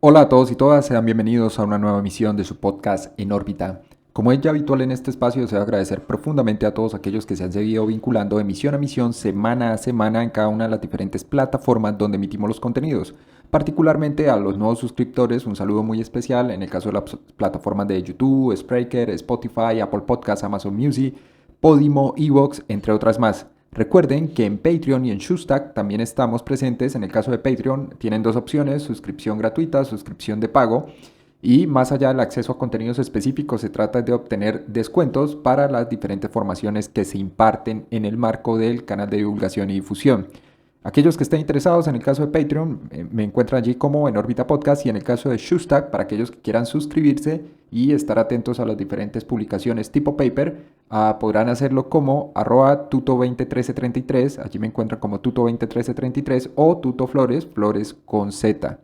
Hola a todos y todas, sean bienvenidos a una nueva emisión de su podcast En órbita. Como es ya habitual en este espacio, deseo agradecer profundamente a todos aquellos que se han seguido vinculando de emisión a emisión, semana a semana en cada una de las diferentes plataformas donde emitimos los contenidos. Particularmente a los nuevos suscriptores, un saludo muy especial en el caso de las plataformas de YouTube, Spreaker, Spotify, Apple Podcasts, Amazon Music, Podimo, Evox, entre otras más. Recuerden que en Patreon y en Substack también estamos presentes. En el caso de Patreon tienen dos opciones: suscripción gratuita, suscripción de pago. Y más allá del acceso a contenidos específicos, se trata de obtener descuentos para las diferentes formaciones que se imparten en el marco del canal de divulgación y difusión. Aquellos que estén interesados, en el caso de Patreon, me encuentran allí como en órbita podcast, y en el caso de Substack, para aquellos que quieran suscribirse y estar atentos a las diferentes publicaciones tipo paper, podrán hacerlo como @tuto201333, allí me encuentran como tuto201333 o tutoflores, flores con Z.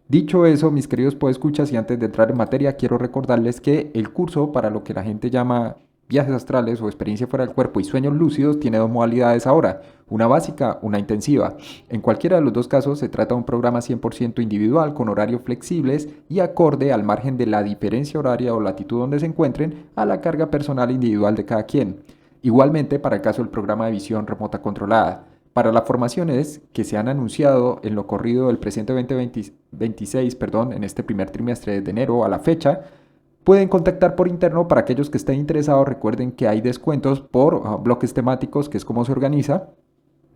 Dicho eso, mis queridos podescuchas, y antes de entrar en materia, quiero recordarles que el curso para lo que la gente llama viajes astrales o experiencia fuera del cuerpo y sueños lúcidos tiene dos modalidades ahora, una básica, una intensiva. En cualquiera de los dos casos se trata de un programa 100% individual con horarios flexibles y acorde al margen de la diferencia horaria o latitud donde se encuentren a la carga personal individual de cada quien. Igualmente para el caso del programa de visión remota controlada. Para las formaciones que se han anunciado en lo corrido del presente 2026, en este primer trimestre de enero a la fecha, pueden contactar por interno. Para aquellos que estén interesados, recuerden que hay descuentos por bloques temáticos, que es como se organiza.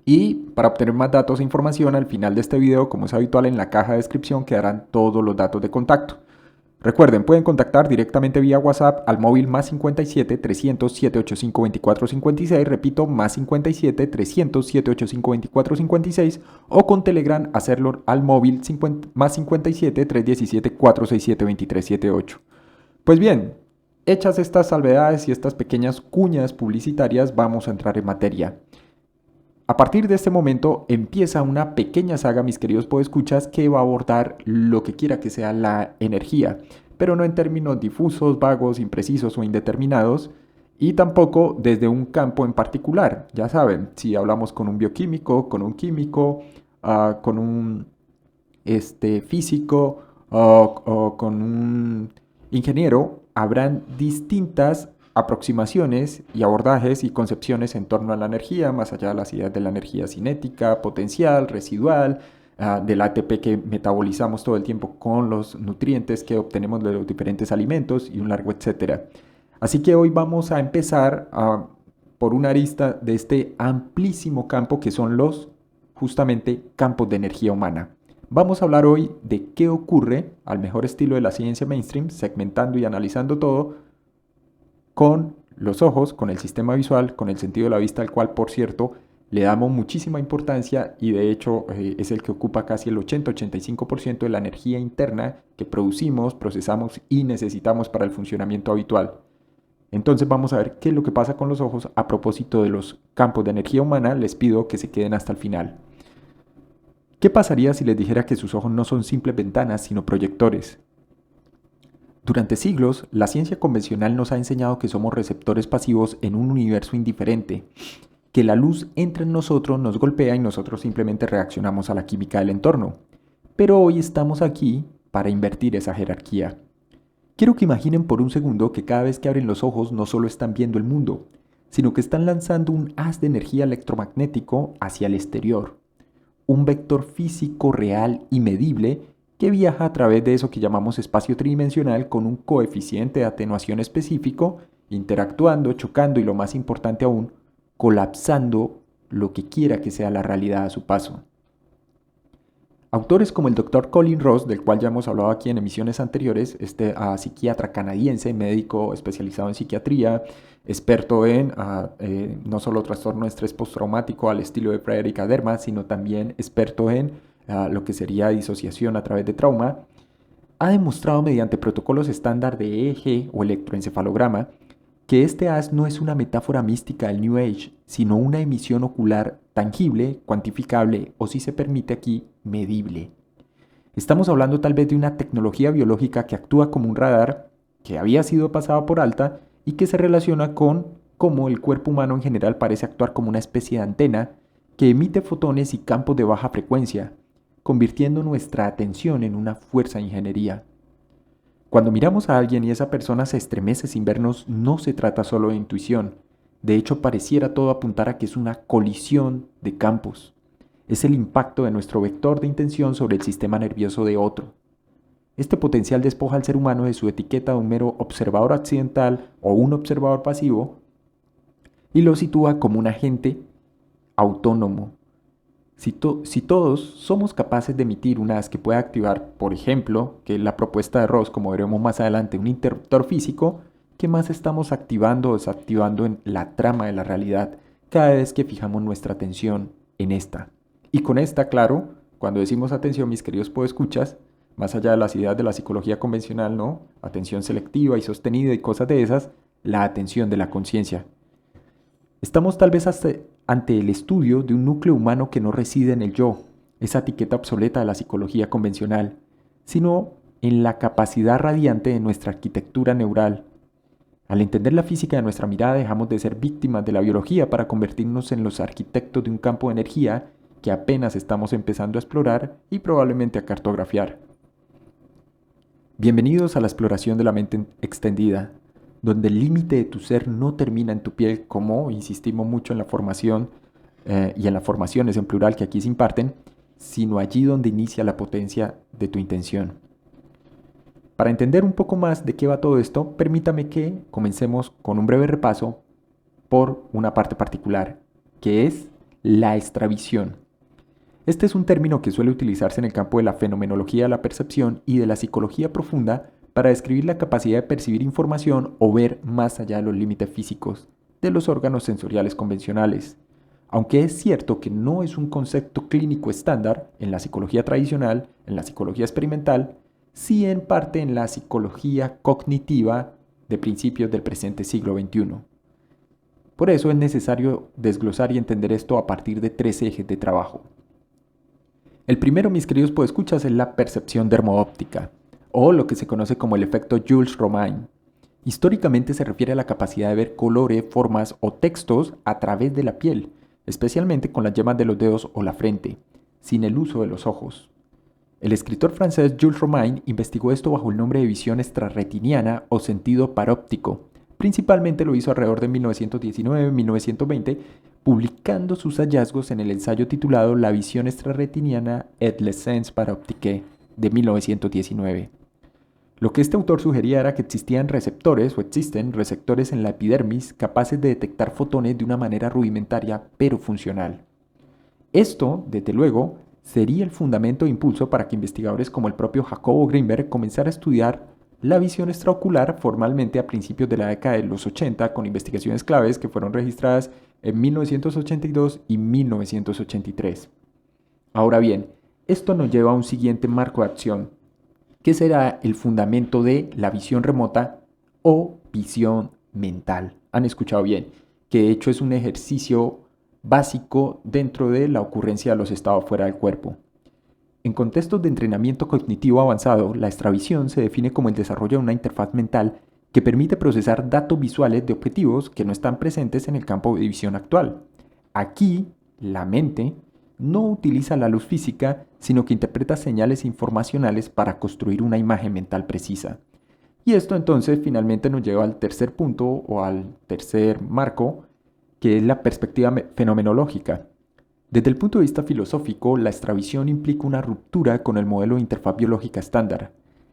Y para obtener más datos e información, al final de este video, como es habitual, en la caja de descripción quedarán todos los datos de contacto. Recuerden, pueden contactar directamente vía WhatsApp al móvil más 57 300 785 2456, repito, más 57 300 785 2456, o con Telegram hacerlo al móvil más 57 317 467 2378. Pues bien, hechas estas salvedades y estas pequeñas cuñas publicitarias, vamos a entrar en materia. A partir de este momento empieza una pequeña saga, mis queridos podescuchas, que va a abordar lo que quiera que sea la energía, pero no en términos difusos, vagos, imprecisos o indeterminados, y tampoco desde un campo en particular. Ya saben, si hablamos con un bioquímico, con un químico, con un físico o con un ingeniero, habrán distintas aproximaciones y abordajes y concepciones en torno a la energía, más allá de las ideas de la energía cinética, potencial, residual, del ATP que metabolizamos todo el tiempo con los nutrientes que obtenemos de los diferentes alimentos y un largo etcétera. Así que hoy vamos a empezar por una arista de este amplísimo campo que son los justamente campos de energía humana. Vamos a hablar hoy de qué ocurre al mejor estilo de la ciencia mainstream, segmentando y analizando todo con los ojos, con el sistema visual, con el sentido de la vista, al cual, por cierto, le damos muchísima importancia, y de hecho es el que ocupa casi el 80-85% de la energía interna que producimos, procesamos y necesitamos para el funcionamiento habitual. Entonces vamos a ver qué es lo que pasa con los ojos. A propósito de los campos de energía humana, les pido que se queden hasta el final. ¿Qué pasaría si les dijera que sus ojos no son simples ventanas, sino proyectores? Durante siglos, la ciencia convencional nos ha enseñado que somos receptores pasivos en un universo indiferente, que la luz entra en nosotros, nos golpea y nosotros simplemente reaccionamos a la química del entorno. Pero hoy estamos aquí para invertir esa jerarquía. Quiero que imaginen por un segundo que cada vez que abren los ojos no solo están viendo el mundo, sino que están lanzando un haz de energía electromagnético hacia el exterior. Un vector físico real y medible que viaja a través de eso que llamamos espacio tridimensional con un coeficiente de atenuación específico, interactuando, chocando y, lo más importante aún, colapsando lo que quiera que sea la realidad a su paso. Autores como el Dr. Colin Ross, del cual ya hemos hablado aquí en emisiones anteriores, psiquiatra canadiense, médico especializado en psiquiatría, experto en no solo trastorno de estrés postraumático al estilo de Frederick Aderma, sino también experto en lo que sería disociación a través de trauma, ha demostrado mediante protocolos estándar de EEG o electroencefalograma que este haz no es una metáfora mística del New Age, sino una emisión ocular tangible, cuantificable o, si se permite aquí, medible. Estamos hablando tal vez de una tecnología biológica que actúa como un radar, que había sido pasado por alta y que se relaciona con cómo el cuerpo humano en general parece actuar como una especie de antena que emite fotones y campos de baja frecuencia, convirtiendo nuestra atención en una fuerza de ingeniería. Cuando miramos a alguien y esa persona se estremece sin vernos, no se trata solo de intuición. De hecho, pareciera todo apuntar a que es una colisión de campos. Es el impacto de nuestro vector de intención sobre el sistema nervioso de otro. Este potencial despoja al ser humano de su etiqueta de un mero observador accidental o un observador pasivo y lo sitúa como un agente autónomo. Si todos somos capaces de emitir un haz que pueda activar, por ejemplo, que es la propuesta de Ross, como veremos más adelante, un interruptor físico, ¿qué más estamos activando o desactivando en la trama de la realidad cada vez que fijamos nuestra atención en esta? Y con esta, claro, cuando decimos atención, mis queridos podescuchas, más allá de las ideas de la psicología convencional, ¿no? Atención selectiva y sostenida y cosas de esas, la atención de la conciencia. Estamos tal vez ante el estudio de un núcleo humano que no reside en el yo, esa etiqueta obsoleta de la psicología convencional, sino en la capacidad radiante de nuestra arquitectura neural. Al entender la física de nuestra mirada dejamos de ser víctimas de la biología para convertirnos en los arquitectos de un campo de energía que apenas estamos empezando a explorar y probablemente a cartografiar. Bienvenidos a la exploración de la mente extendida, donde el límite de tu ser no termina en tu piel, como insistimos mucho en la formación y en las formaciones en plural que aquí se imparten, sino allí donde inicia la potencia de tu intención. Para entender un poco más de qué va todo esto, permítame que comencemos con un breve repaso por una parte particular, que es la extravisión. Este es un término que suele utilizarse en el campo de la fenomenología de la percepción y de la psicología profunda para describir la capacidad de percibir información o ver más allá de los límites físicos de los órganos sensoriales convencionales. Aunque es cierto que no es un concepto clínico estándar en la psicología tradicional, en la psicología experimental, sí en parte en la psicología cognitiva de principios del presente siglo XXI. Por eso es necesario desglosar y entender esto a partir de 3 ejes de trabajo. El primero, mis queridos podescuchas, es la percepción dermoóptica, o lo que se conoce como el efecto Jules-Romain. Históricamente se refiere a la capacidad de ver colores, formas o textos a través de la piel, especialmente con las yemas de los dedos o la frente, sin el uso de los ojos. El escritor francés Jules Romain investigó esto bajo el nombre de visión extrarretiniana o sentido paróptico. Principalmente lo hizo alrededor de 1919-1920, publicando sus hallazgos en el ensayo titulado La visión extrarretiniana et les sens paroptiques de 1919. Lo que este autor sugería era que existen receptores en la epidermis capaces de detectar fotones de una manera rudimentaria pero funcional. Esto, desde luego, sería el fundamento e impulso para que investigadores como el propio Jacobo Grinberg comenzaran a estudiar la visión extraocular formalmente a principios de la década de los 80 con investigaciones claves que fueron registradas en 1982 y 1983. Ahora bien, esto nos lleva a un siguiente marco de acción, que será el fundamento de la visión remota o visión mental. Han escuchado bien, que de hecho es un ejercicio básico dentro de la ocurrencia de los estados fuera del cuerpo. En contextos de entrenamiento cognitivo avanzado, la extravisión se define como el desarrollo de una interfaz mental que permite procesar datos visuales de objetivos que no están presentes en el campo de visión actual. Aquí, la mente no utiliza la luz física, sino que interpreta señales informacionales para construir una imagen mental precisa. Y esto entonces finalmente nos lleva al tercer punto o al tercer marco, que es la perspectiva fenomenológica. Desde el punto de vista filosófico, la extravisión implica una ruptura con el modelo de interfaz biológica estándar,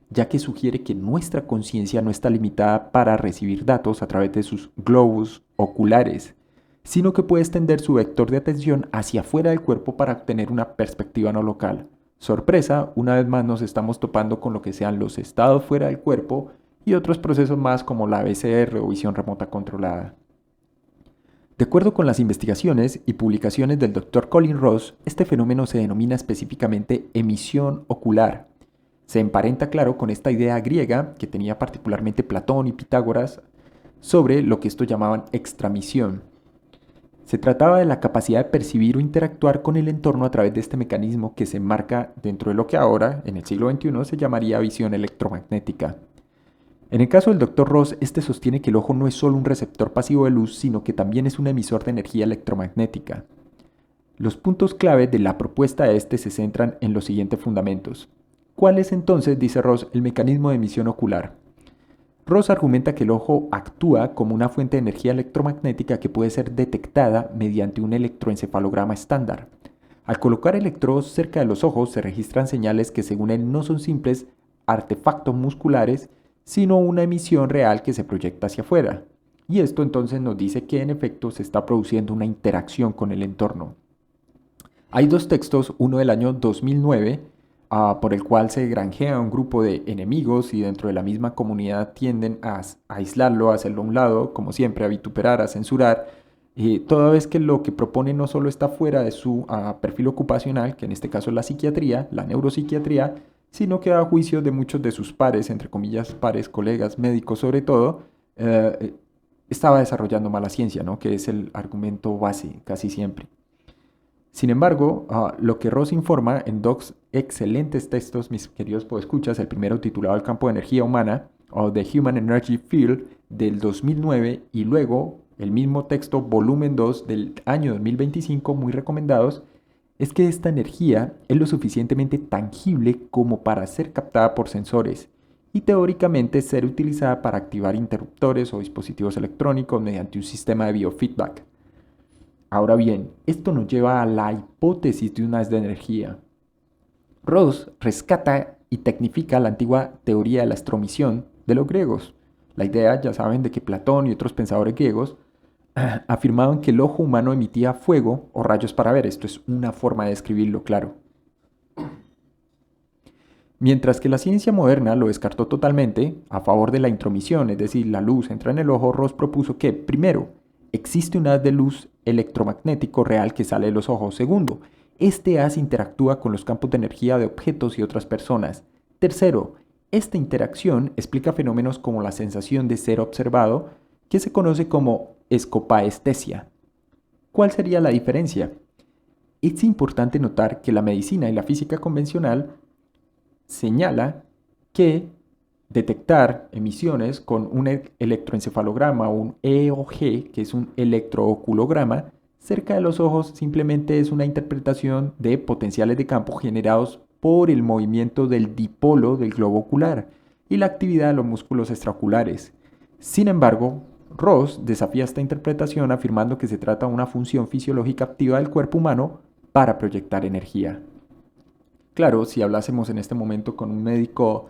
ya que sugiere que nuestra conciencia no está limitada para recibir datos a través de sus globos oculares, sino que puede extender su vector de atención hacia afuera del cuerpo para obtener una perspectiva no local. Sorpresa, una vez más nos estamos topando con lo que sean los estados fuera del cuerpo y otros procesos más como la BCR o visión remota controlada. De acuerdo con las investigaciones y publicaciones del Dr. Colin Ross, este fenómeno se denomina específicamente emisión ocular. Se emparenta, claro, con esta idea griega que tenía particularmente Platón y Pitágoras sobre lo que estos llamaban extramisión. Se trataba de la capacidad de percibir o interactuar con el entorno a través de este mecanismo que se enmarca dentro de lo que ahora, en el siglo XXI, se llamaría visión electromagnética. En el caso del Dr. Ross, este sostiene que el ojo no es solo un receptor pasivo de luz, sino que también es un emisor de energía electromagnética. Los puntos clave de la propuesta se centran en los siguientes fundamentos. ¿Cuál es entonces, dice Ross, el mecanismo de emisión ocular? Ross argumenta que el ojo actúa como una fuente de energía electromagnética que puede ser detectada mediante un electroencefalograma estándar. Al colocar electrodos cerca de los ojos se registran señales que según él no son simples artefactos musculares, sino una emisión real que se proyecta hacia afuera. Y esto entonces nos dice que en efecto se está produciendo una interacción con el entorno. Hay dos textos, uno del año 2009, por el cual se granjea un grupo de enemigos y dentro de la misma comunidad tienden a aislarlo, a hacerlo a un lado, como siempre, a vituperar, a censurar, toda vez que lo que propone no solo está fuera de su perfil ocupacional, que en este caso es la psiquiatría, la neuropsiquiatría, sino que a juicio de muchos de sus pares, entre comillas, pares, colegas, médicos sobre todo, estaba desarrollando mala ciencia, ¿no? Que es el argumento base casi siempre. Sin embargo, lo que Ross informa en dos excelentes textos, mis queridos podescuchas, el primero titulado El campo de energía humana, o The Human Energy Field, del 2009, y luego el mismo texto, volumen 2, del año 2025, muy recomendados, es que esta energía es lo suficientemente tangible como para ser captada por sensores y teóricamente ser utilizada para activar interruptores o dispositivos electrónicos mediante un sistema de biofeedback. Ahora bien, esto nos lleva a la hipótesis de un haz de energía. Ross rescata y tecnifica la antigua teoría de la astromisión de los griegos. La idea, ya saben, de que Platón y otros pensadores griegos afirmaban que el ojo humano emitía fuego o rayos para ver. Esto es una forma de describirlo, claro. Mientras que la ciencia moderna lo descartó totalmente a favor de la intromisión, es decir, la luz entra en el ojo, Ross propuso que, primero, existe un haz de luz electromagnético real que sale de los ojos. Segundo, este haz interactúa con los campos de energía de objetos y otras personas. Tercero, esta interacción explica fenómenos como la sensación de ser observado, que se conoce como escopaestesia. ¿Cuál sería la diferencia? Es importante notar que la medicina y la física convencional señala que detectar emisiones con un electroencefalograma o un EOG, que es un electrooculograma, cerca de los ojos simplemente es una interpretación de potenciales de campo generados por el movimiento del dipolo del globo ocular y la actividad de los músculos extraoculares. Sin embargo, Ross desafía esta interpretación afirmando que se trata de una función fisiológica activa del cuerpo humano para proyectar energía. Claro, si hablásemos en este momento con un médico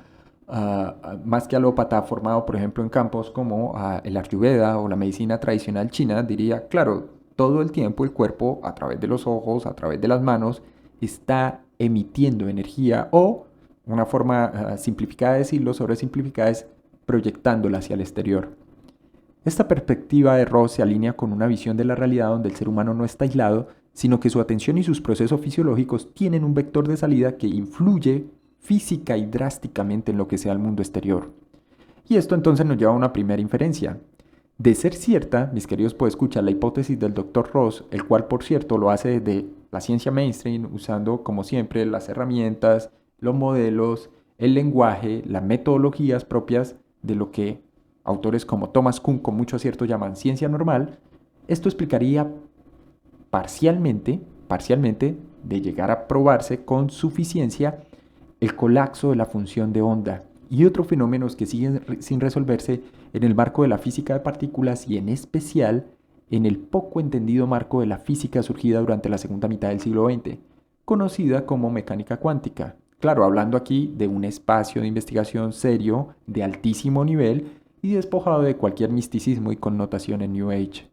más que alópata formado, por ejemplo, en campos como el Ayurveda o la medicina tradicional china, diría, claro, todo el tiempo el cuerpo, a través de los ojos, a través de las manos, está emitiendo energía o, una forma simplificada de decirlo, sobresimplificada, es proyectándola hacia el exterior. Esta perspectiva de Ross se alinea con una visión de la realidad donde el ser humano no está aislado, sino que su atención y sus procesos fisiológicos tienen un vector de salida que influye física y drásticamente en lo que sea el mundo exterior. Y esto entonces nos lleva a una primera inferencia. De ser cierta, mis queridos podescuchar, la hipótesis del Dr. Ross, el cual por cierto lo hace desde la ciencia mainstream, usando como siempre las herramientas, los modelos, el lenguaje, las metodologías propias de lo que autores como Thomas Kuhn con mucho acierto llaman ciencia normal, esto explicaría parcialmente, de llegar a probarse con suficiencia, el colapso de la función de onda y otros fenómenos que siguen sin resolverse en el marco de la física de partículas y en especial en el poco entendido marco de la física surgida durante la segunda mitad del siglo XX, conocida como mecánica cuántica. Claro, hablando aquí de un espacio de investigación serio, de altísimo nivel y despojado de cualquier misticismo y connotación en New Age.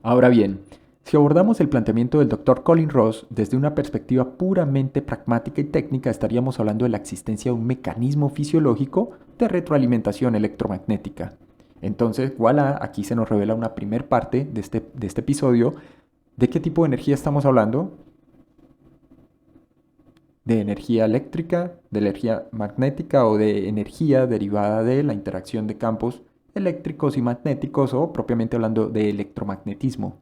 Ahora bien, si abordamos el planteamiento del Dr. Colin Ross desde una perspectiva puramente pragmática y técnica, estaríamos hablando de la existencia de un mecanismo fisiológico de retroalimentación electromagnética. Entonces, voilà, aquí se nos revela una primer parte de este episodio. ¿De qué tipo de energía estamos hablando? ¿De energía eléctrica, de energía magnética o de energía derivada de la interacción de campos eléctricos y magnéticos o propiamente hablando de electromagnetismo?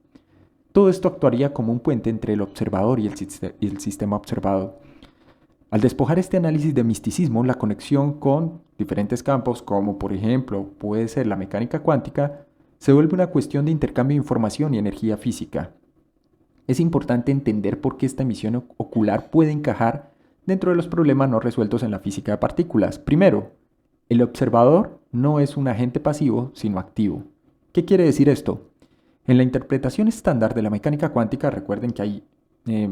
Todo esto actuaría como un puente entre el observador y el sistema observado. Al despojar este análisis de misticismo, la conexión con diferentes campos, como por ejemplo puede ser la mecánica cuántica, se vuelve una cuestión de intercambio de información y energía física. Es importante entender por qué esta emisión ocular puede encajar dentro de los problemas no resueltos en la física de partículas. Primero, el observador no es un agente pasivo, sino activo. ¿Qué quiere decir esto? En la interpretación estándar de la mecánica cuántica, recuerden que hay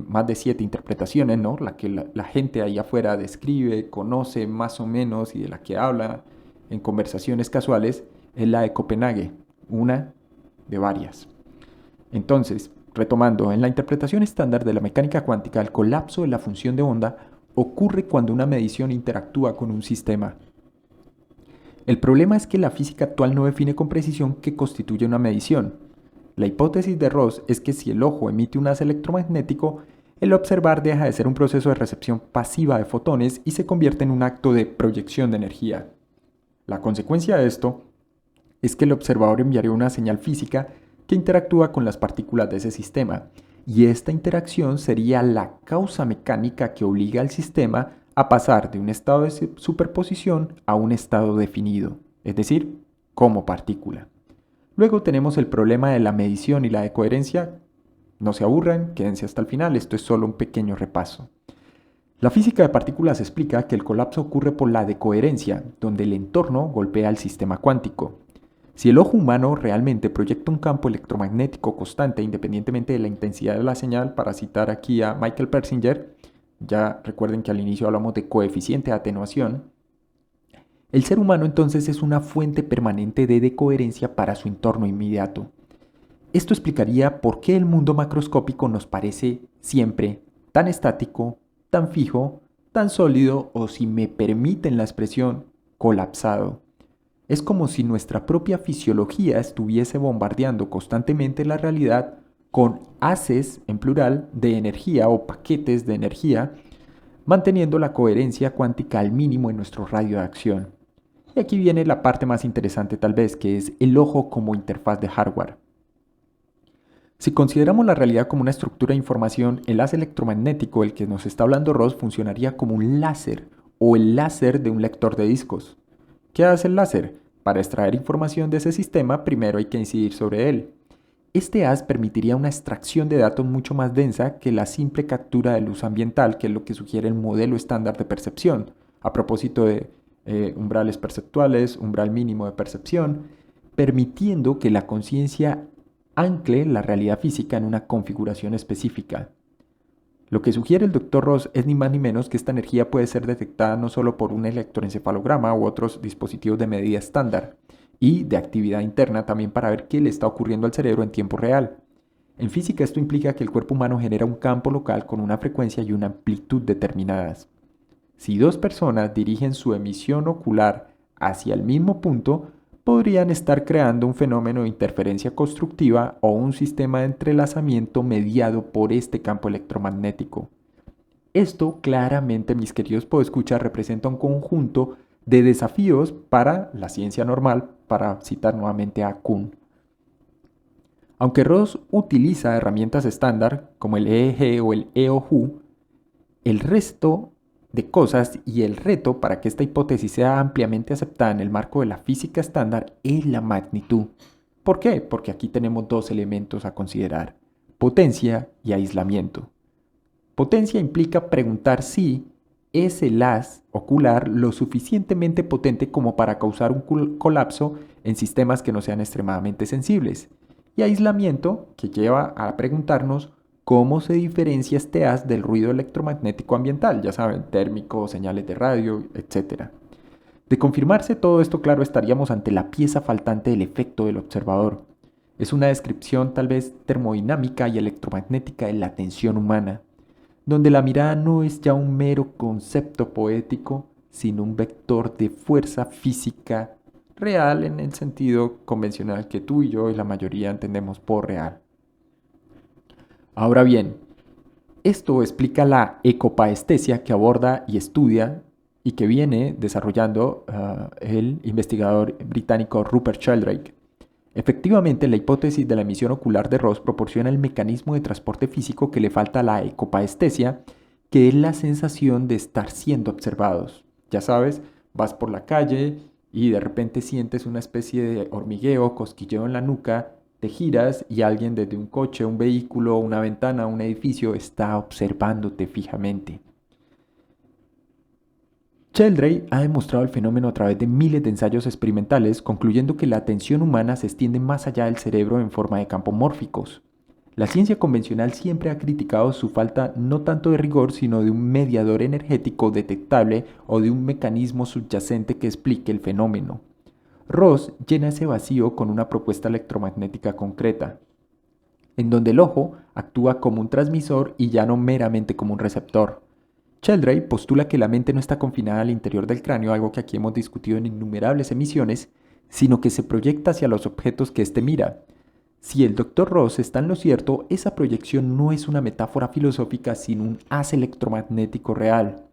más de 7 interpretaciones, ¿no? La que la gente ahí afuera describe, conoce más o menos y de la que habla en conversaciones casuales, es la de Copenhague, una de varias. Entonces, retomando, en la interpretación estándar de la mecánica cuántica, el colapso de la función de onda ocurre cuando una medición interactúa con un sistema. El problema es que la física actual no define con precisión qué constituye una medición. La hipótesis de Ross es que si el ojo emite un haz electromagnético, el observar deja de ser un proceso de recepción pasiva de fotones y se convierte en un acto de proyección de energía. La consecuencia de esto es que el observador enviaría una señal física que interactúa con las partículas de ese sistema, y esta interacción sería la causa mecánica que obliga al sistema a pasar de un estado de superposición a un estado definido, es decir, como partícula. Luego tenemos el problema de la medición y la de coherencia. No se aburran, quédense hasta el final, esto es solo un pequeño repaso. La física de partículas explica que el colapso ocurre por la decoherencia, donde el entorno golpea al sistema cuántico. Si el ojo humano realmente proyecta un campo electromagnético constante independientemente de la intensidad de la señal, para citar aquí a Michael Persinger, ya recuerden que al inicio hablamos de coeficiente de atenuación, el ser humano entonces es una fuente permanente de decoherencia para su entorno inmediato. Esto explicaría por qué el mundo macroscópico nos parece siempre tan estático, tan fijo, tan sólido o, si me permiten la expresión, colapsado. Es como si nuestra propia fisiología estuviese bombardeando constantemente la realidad con haces, en plural, de energía o paquetes de energía, manteniendo la coherencia cuántica al mínimo en nuestro radio de acción. Y aquí viene la parte más interesante tal vez, que es el ojo como interfaz de hardware. Si consideramos la realidad como una estructura de información, el haz electromagnético del que nos está hablando Ross funcionaría como un láser o el láser de un lector de discos. ¿Qué hace el láser? Para extraer información de ese sistema, primero hay que incidir sobre él. Este haz permitiría una extracción de datos mucho más densa que la simple captura de luz ambiental, que es lo que sugiere el modelo estándar de percepción. A propósito de umbrales perceptuales, umbral mínimo de percepción, permitiendo que la conciencia ancle la realidad física en una configuración específica. Lo que sugiere el Dr. Ross es ni más ni menos que esta energía puede ser detectada no solo por un electroencefalograma u otros dispositivos de medida estándar, y de actividad interna también para ver qué le está ocurriendo al cerebro en tiempo real. En física esto implica que el cuerpo humano genera un campo local con una frecuencia y una amplitud determinadas. Si dos personas dirigen su emisión ocular hacia el mismo punto, podrían estar creando un fenómeno de interferencia constructiva o un sistema de entrelazamiento mediado por este campo electromagnético. Esto claramente, mis queridos podescuchas, representa un conjunto de desafíos para la ciencia normal, para citar nuevamente a Kuhn. Aunque Ross utiliza herramientas estándar como el EEG o el EOHU, el resto de cosas y el reto para que esta hipótesis sea ampliamente aceptada en el marco de la física estándar es la magnitud. ¿Por qué? Porque aquí tenemos dos elementos a considerar: potencia y aislamiento. Potencia implica preguntar si es el haz ocular lo suficientemente potente como para causar un colapso en sistemas que no sean extremadamente sensibles. Y aislamiento, que lleva a preguntarnos cómo se diferencia este haz del ruido electromagnético ambiental, ya saben, térmico, señales de radio, etc. De confirmarse todo esto, claro, estaríamos ante la pieza faltante del efecto del observador. Es una descripción tal vez termodinámica y electromagnética de la atención humana, donde la mirada no es ya un mero concepto poético, sino un vector de fuerza física real en el sentido convencional que tú y yo y la mayoría entendemos por real. Ahora bien, esto explica la ecopaestesia que aborda y estudia y que viene desarrollando el investigador británico Rupert Sheldrake. Efectivamente, la hipótesis de la emisión ocular de Ross proporciona el mecanismo de transporte físico que le falta a la ecopaestesia, que es la sensación de estar siendo observados. Ya sabes, vas por la calle y de repente sientes una especie de hormigueo, cosquilleo en la nuca te giras y alguien desde un coche, un vehículo, una ventana, un edificio está observándote fijamente. Sheldrake ha demostrado el fenómeno a través de miles de ensayos experimentales, concluyendo que la atención humana se extiende más allá del cerebro en forma de campos mórficos. La ciencia convencional siempre ha criticado su falta no tanto de rigor, sino de un mediador energético detectable o de un mecanismo subyacente que explique el fenómeno. Ross llena ese vacío con una propuesta electromagnética concreta, en donde el ojo actúa como un transmisor y ya no meramente como un receptor. Sheldrake postula que la mente no está confinada al interior del cráneo, algo que aquí hemos discutido en innumerables emisiones, sino que se proyecta hacia los objetos que éste mira. Si el Dr. Ross está en lo cierto, esa proyección no es una metáfora filosófica, sino un haz electromagnético real.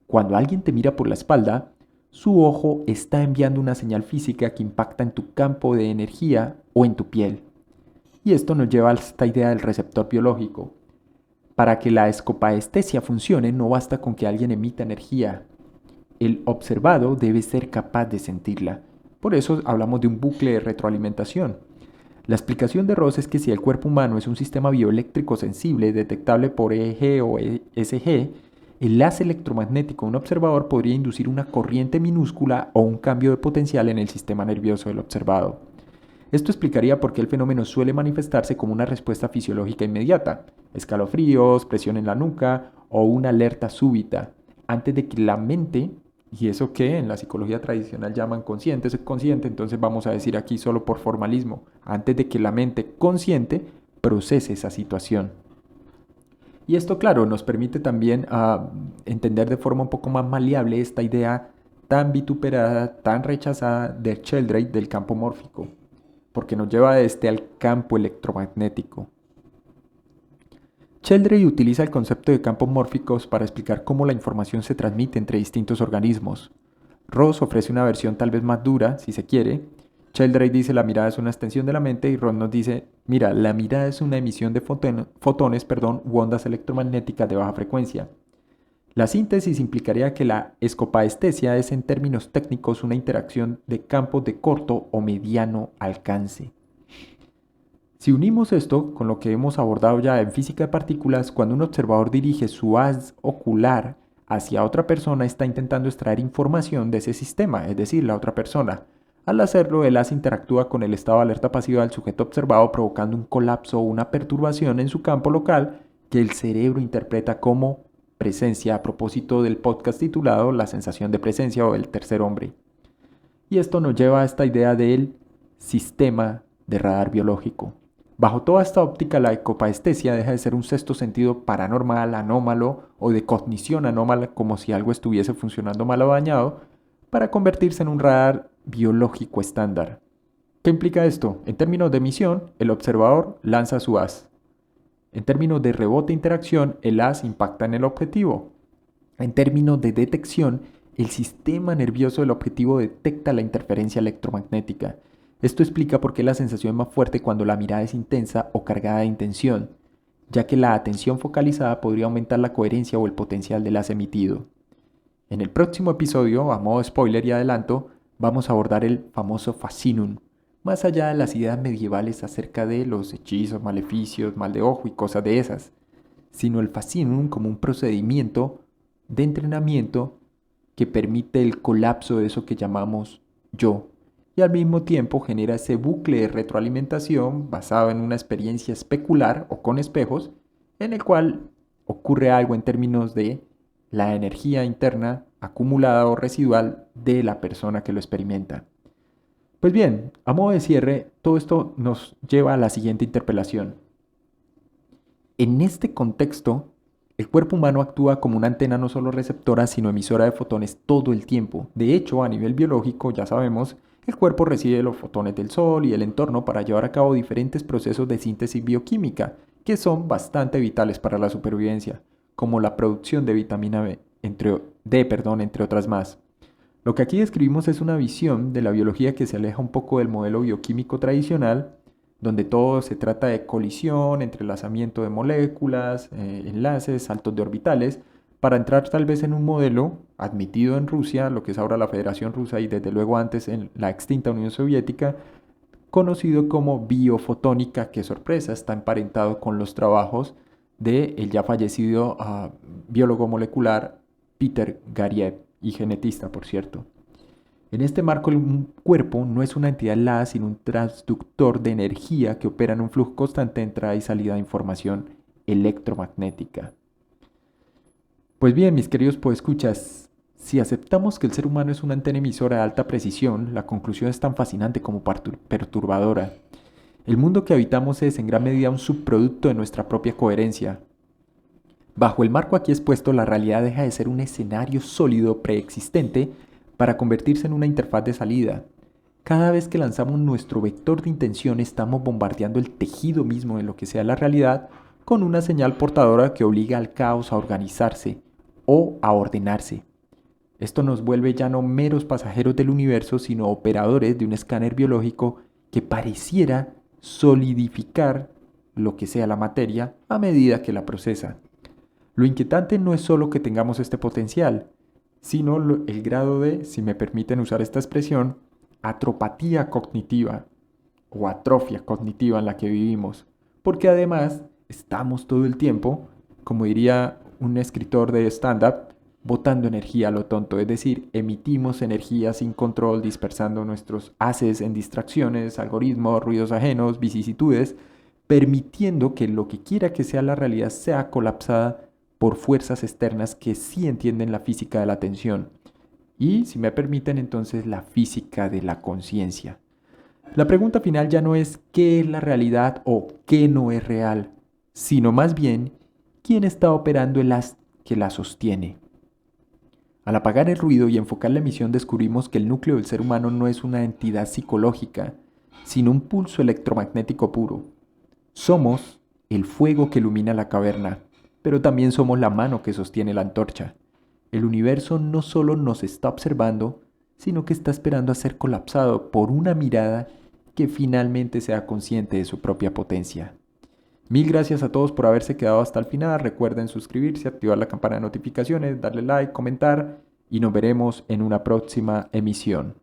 Cuando alguien te mira por la espalda, su ojo está enviando una señal física que impacta en tu campo de energía o en tu piel. Y esto nos lleva a esta idea del receptor biológico. Para que la escopaestesia funcione, no basta con que alguien emita energía. El observado debe ser capaz de sentirla. Por eso hablamos de un bucle de retroalimentación. La explicación de Ross es que si el cuerpo humano es un sistema bioeléctrico sensible detectable por EEG o ESG, el haz electromagnético de un observador podría inducir una corriente minúscula o un cambio de potencial en el sistema nervioso del observado. Esto explicaría por qué el fenómeno suele manifestarse como una respuesta fisiológica inmediata, escalofríos, presión en la nuca o una alerta súbita, antes de que la mente, y eso que en la psicología tradicional llaman consciente, subconsciente, entonces vamos a decir aquí solo por formalismo, antes de que la mente consciente procese esa situación. Y esto, claro, nos permite también entender de forma un poco más maleable esta idea tan vituperada, tan rechazada de Sheldrake del campo mórfico, porque nos lleva de este al campo electromagnético. Sheldrake utiliza el concepto de campos mórficos para explicar cómo la información se transmite entre distintos organismos. Ross ofrece una versión tal vez más dura, si se quiere. Sheldrake dice la mirada es una extensión de la mente y Ross nos dice, mira, la mirada es una emisión de fotones u ondas electromagnéticas de baja frecuencia. La síntesis implicaría que la escopaestesia es en términos técnicos una interacción de campos de corto o mediano alcance. Si unimos esto con lo que hemos abordado ya en física de partículas, cuando un observador dirige su haz ocular hacia otra persona está intentando extraer información de ese sistema, es decir, la otra persona. Al hacerlo, el haz interactúa con el estado de alerta pasiva del sujeto observado, provocando un colapso o una perturbación en su campo local que el cerebro interpreta como presencia, a propósito del podcast titulado La sensación de presencia o el tercer hombre. Y esto nos lleva a esta idea del sistema de radar biológico. Bajo toda esta óptica, la ecopaestesia deja de ser un sexto sentido paranormal, anómalo o de cognición anómala, como si algo estuviese funcionando mal o dañado, para convertirse en un radar biológico estándar. ¿Qué implica esto? En términos de emisión, el observador lanza su haz. En términos de rebote e interacción, el haz impacta en el objetivo. En términos de detección, el sistema nervioso del objetivo detecta la interferencia electromagnética. Esto explica por qué la sensación es más fuerte cuando la mirada es intensa o cargada de intención, ya que la atención focalizada podría aumentar la coherencia o el potencial del haz emitido. En el próximo episodio, a modo spoiler y adelanto, vamos a abordar el famoso fascinum, más allá de las ideas medievales acerca de los hechizos, maleficios, mal de ojo y cosas de esas, sino el fascinum como un procedimiento de entrenamiento que permite el colapso de eso que llamamos yo, y al mismo tiempo genera ese bucle de retroalimentación basado en una experiencia especular o con espejos, en el cual ocurre algo en términos de la energía interna acumulada o residual de la persona que lo experimenta. Pues bien, a modo de cierre, todo esto nos lleva a la siguiente interpelación. En este contexto, el cuerpo humano actúa como una antena no solo receptora, sino emisora de fotones todo el tiempo. De hecho, a nivel biológico, ya sabemos, el cuerpo recibe los fotones del sol y el entorno para llevar a cabo diferentes procesos de síntesis bioquímica, que son bastante vitales para la supervivencia, como la producción de vitamina B, entre otras más. Lo que aquí describimos es una visión de la biología que se aleja un poco del modelo bioquímico tradicional, donde todo se trata de colisión, entrelazamiento de moléculas, enlaces, saltos de orbitales, para entrar tal vez en un modelo admitido en Rusia, lo que es ahora la Federación Rusa y desde luego antes en la extinta Unión Soviética, conocido como biofotónica, que sorpresa, está emparentado con los trabajos de el ya fallecido biólogo molecular Peter Garriev, y genetista, por cierto. En este marco, el cuerpo no es una entidad helada, sino un transductor de energía que opera en un flujo constante de entrada y salida de información electromagnética. Pues bien, mis queridos podescuchas, si aceptamos que el ser humano es una antena emisora de alta precisión, la conclusión es tan fascinante como perturbadora. El mundo que habitamos es en gran medida un subproducto de nuestra propia coherencia. Bajo el marco aquí expuesto, la realidad deja de ser un escenario sólido preexistente para convertirse en una interfaz de salida. Cada vez que lanzamos nuestro vector de intención, estamos bombardeando el tejido mismo de lo que sea la realidad con una señal portadora que obliga al caos a organizarse o a ordenarse. Esto nos vuelve ya no meros pasajeros del universo, sino operadores de un escáner biológico que pareciera solidificar lo que sea la materia a medida que la procesa. Lo inquietante no es solo que tengamos este potencial, sino el grado de, si me permiten usar esta expresión, atropatía cognitiva o atrofia cognitiva en la que vivimos, porque además estamos todo el tiempo, como diría un escritor de stand-up, botando energía a lo tonto, es decir, emitimos energía sin control, dispersando nuestros haces en distracciones, algoritmos, ruidos ajenos, vicisitudes, permitiendo que lo que quiera que sea la realidad sea colapsada por fuerzas externas que sí entienden la física de la atención y, si me permiten, entonces la física de la conciencia. La pregunta final ya no es qué es la realidad o qué no es real, sino más bien quién está operando el haz que la sostiene. Al apagar el ruido y enfocar la emisión, descubrimos que el núcleo del ser humano no es una entidad psicológica, sino un pulso electromagnético puro. Somos el fuego que ilumina la caverna, pero también somos la mano que sostiene la antorcha. El universo no solo nos está observando, sino que está esperando a ser colapsado por una mirada que finalmente sea consciente de su propia potencia. Mil gracias a todos por haberse quedado hasta el final. Recuerden suscribirse, activar la campana de notificaciones, darle like, comentar y nos veremos en una próxima emisión.